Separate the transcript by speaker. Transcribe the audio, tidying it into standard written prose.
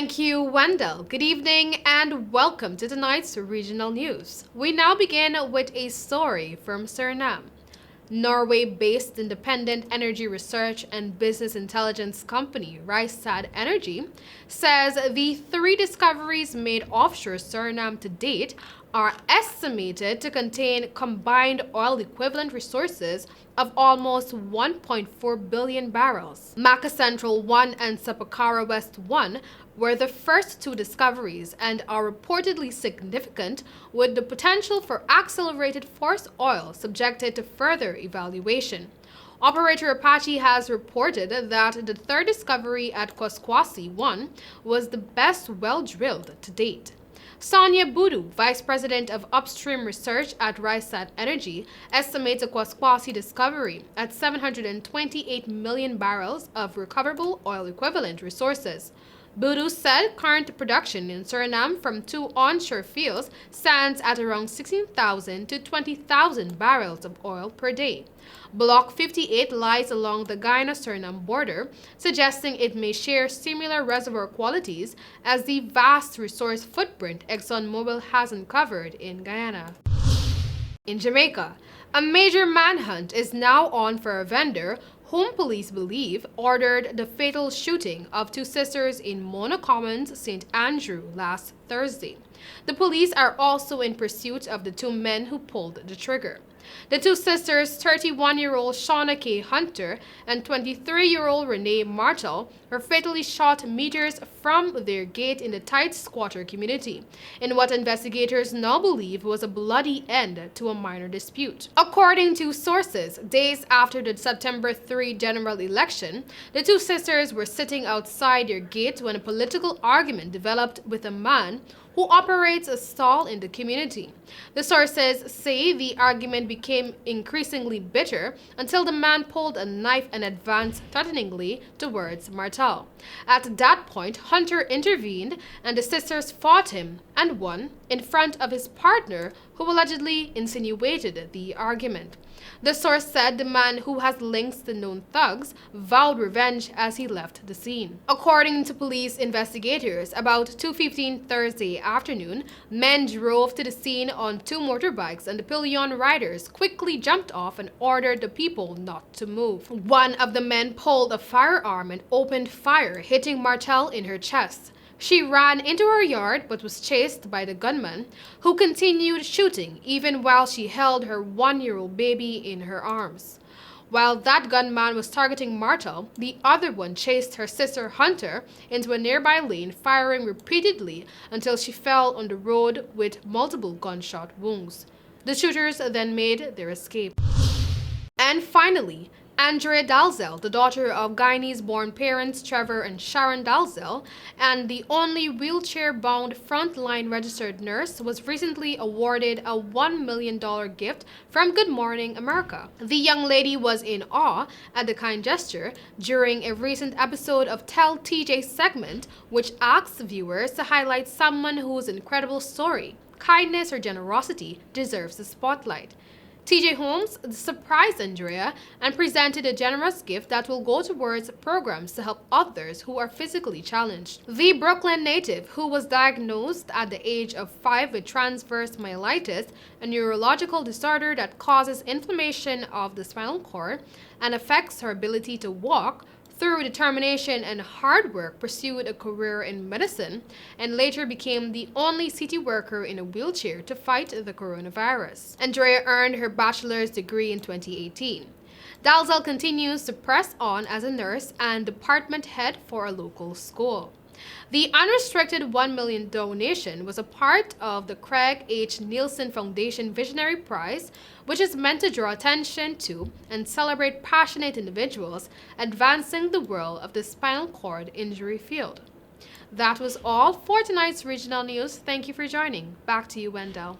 Speaker 1: Thank you, Wendell. Good evening and welcome to tonight's regional news. We now begin with a story from Suriname. Norway-based independent energy research and business intelligence company Rystad Energy says the 3 discoveries made offshore Suriname to date are estimated to contain combined oil equivalent resources of almost 1.4 billion barrels. Maka Central 1 and Sapakara West 1 were the first 2 discoveries and are reportedly significant, with the potential for accelerated forced oil subjected to further evaluation. Operator Apache has reported that the 3rd discovery at Kwaskwasi 1 was the best well drilled to date. Sonia Boudou, Vice President of Upstream Research at Rystad Energy, estimates a Kwaskwasi discovery at 728 million barrels of recoverable oil equivalent resources. Boudou said current production in Suriname from 2 onshore fields stands at around 16,000 to 20,000 barrels of oil per day. Block 58 lies along the Guyana-Suriname border, suggesting it may share similar reservoir qualities as the vast resource footprint ExxonMobil has uncovered in Guyana. In Jamaica, a major manhunt is now on for a vendor whom police believe ordered the fatal shooting of 2 sisters in Mona Commons, St. Andrew last Thursday. The police are also in pursuit of the 2 men who pulled the trigger. The 2 sisters, 31-year-old Shauna K. Hunter and 23-year-old Renee Martel, were fatally shot meters from their gate in the tight squatter community, in what investigators now believe was a bloody end to a minor dispute. According to sources, days after the September 3 general election, the 2 sisters were sitting outside their gate when a political argument developed with a man who operates a stall in the community. The sources say the argument became increasingly bitter until the man pulled a knife and advanced threateningly towards Martel. At that point, Hunter intervened and the sisters fought him and won in front of his partner, who allegedly insinuated the argument. The source said the man, who has links to known thugs, vowed revenge as he left the scene. According to police investigators, about 2:15 Thursday afternoon, men drove to the scene on 2 motorbikes and the pillion riders quickly jumped off and ordered the people not to move. One of the men pulled a firearm and opened fire, hitting Martel in her chest. She ran into her yard but was chased by the gunman, who continued shooting even while she held her 1-year-old baby in her arms. While that gunman was targeting Martel, the other one chased her sister Hunter into a nearby lane, firing repeatedly until she fell on the road with multiple gunshot wounds. The shooters then made their escape. And finally, Andrea Dalzell, the daughter of Guyanese-born parents Trevor and Sharon Dalzell, and the only wheelchair-bound frontline registered nurse, was recently awarded a $1 million gift from Good Morning America. The young lady was in awe at the kind gesture during a recent episode of Tell TJ's segment, which asks viewers to highlight someone whose incredible story, kindness, or generosity deserves the spotlight. TJ Holmes surprised Andrea and presented a generous gift that will go towards programs to help others who are physically challenged. The Brooklyn native, who was diagnosed at the age of 5 with transverse myelitis, a neurological disorder that causes inflammation of the spinal cord and affects her ability to walk, through determination and hard work pursued a career in medicine and later became the only city worker in a wheelchair to fight the coronavirus. Andrea earned her bachelor's degree in 2018. Dalzell continues to press on as a nurse and department head for a local school. The unrestricted $1 million donation was a part of the Craig H. Nielsen Foundation Visionary Prize, which is meant to draw attention to and celebrate passionate individuals advancing the world of the spinal cord injury field. That was all for tonight's regional news. Thank you for joining. Back to you, Wendell.